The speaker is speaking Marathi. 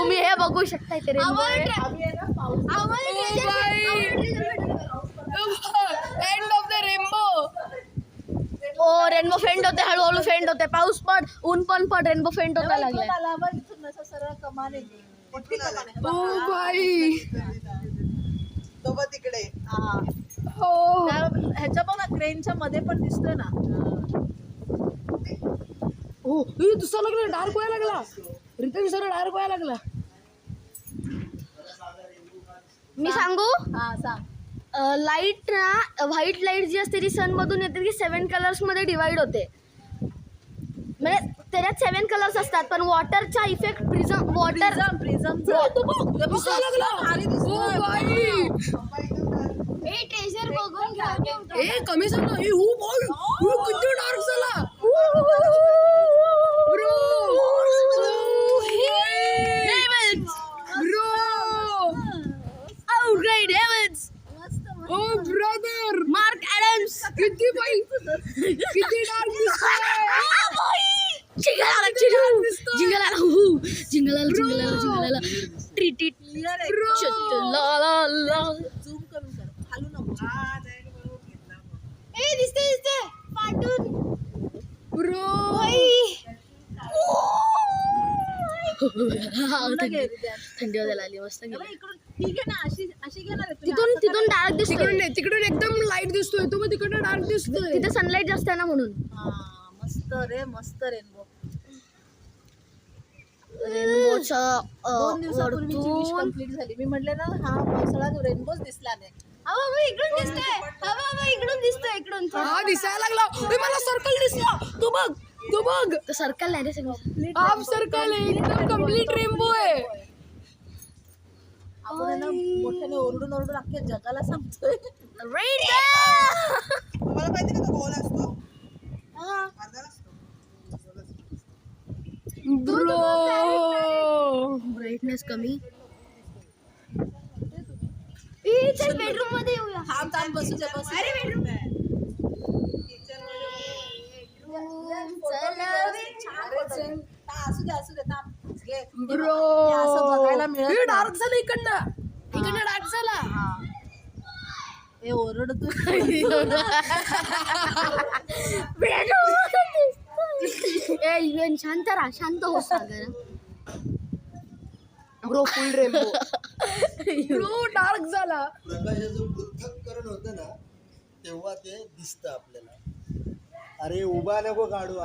तुम्ही हे बघू शकता इथे रेनबो आहे. End of the rainbow. ओ रेनबो फेंट होते, हळूहळू फेंट होते. पाऊस पड, ऊन पण पड, रेनबो फेंट होता लागलाय. ओ भाई तो बघ तिकडे. हो ह्याच्या बघ ना क्रेनच्या मध्ये पण दिसतोय ना. हो दुसरा लागला, डार्क व्हायला लागला. रिटर्न सर डार्क व्हायला लागला. मी सांगू हा सांग. लाईट ना, व्हाईट लाईट जी असते ती सन मधून येते ती 7 कलर्स मध्ये डिवाइड होते. म्हणजे त्याच्यात 7 कलर्स असतात, पण वॉटरचा इफेक्ट प्रिझम वॉटर प्रिझम दुसरा लागला. ओ भाई ट्रेजर बघून घ्या. ए कमी झाला. ए हो भाई किती डार्क झाला bro. Bro great heavens. Oh brother Mark Adams. किती भाई किती डार्क दिसतोय. जिंगलाला ट्रीट ला. झूम कमी कर, खालू नको. ए दिसते पाठून ब्रो. थंडी वाजायला आली मस्त. इकडून ठीक आहे ना, अशी घेणार आहे तुम्ही. तिथून डार्क दिसतोय. तिकडून एकदम लाईट दिसतोय, तो मग तिकडनं डार्क दिसतोय. तिथे सनलाईट जास्त आहे ना म्हणून. हा मस्त रे, मस्त रेनबो. रेनबोचा 2 दिवसापूर्वीची विश कंप्लीट झाली. मी म्हटले ना हा पावसाळ्यात रेनबोच दिसला नाही. इकडून दिसतोय. इकडून दिसतोय. इकडून हा दिसायला लागला. ए, मला सर्कल दिसला. तो बघ तो सर्कल नाही रे सगळं. हाफ सर्कल आहे, एकदम कम्प्लीट रेनबो आहे. आपण आहे ना मोठ्याने ओरडून अख्ख्या जगाला सांगतोय. तुम्हाला माहिती का तो गोल असतो अर्धा असतो. ब्रो ब्राईटनेस कमी. बेडरूम मध्ये येऊया. थांब बसू दे. अरे बेडरूम. असू दे थांब. घे. ब्रो हे असं बघायला मिळत नाही. डार्क झालं इकडनं डार्क झाला. हे ओरडतो. शांत राहा, शांत हो सागर. Bro full rainbow. Bro dark झाला. प्रकाशाचं पृथक्करण होतं ना तेव्हा ते दिसतं आपल्याला. अरे उभा नको काढू.